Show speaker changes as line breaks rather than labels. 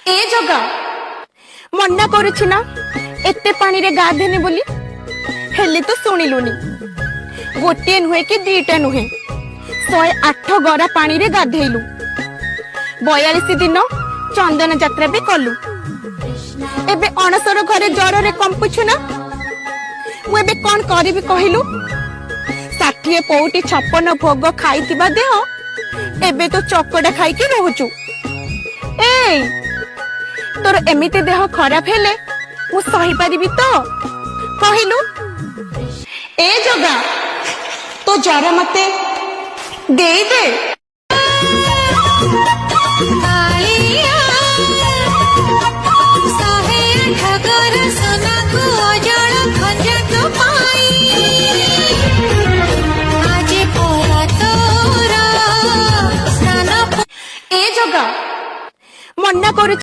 ए जगा मना करुछि ना एते पानी रे गाधेने बोली हेले तो सुनिलुनी गोटे नुहे कि दीटा नुहे 108 गरा पानी रे गाधेलु 42 दिन चंदन यात्रा भी कलु एबे अणसर घरे जर रे कंपुछु ना मु एबे कोन करिबी कहिलु 60 पौटी 56 भोग खाइतिबा देह एबे तो चकड़ा खाई के रहउछु ए तोर एमिते देह खराब हेले मु सही पारिबी तो कहिलु ए जगा तो जरा मते दे दे ए जगा मना करू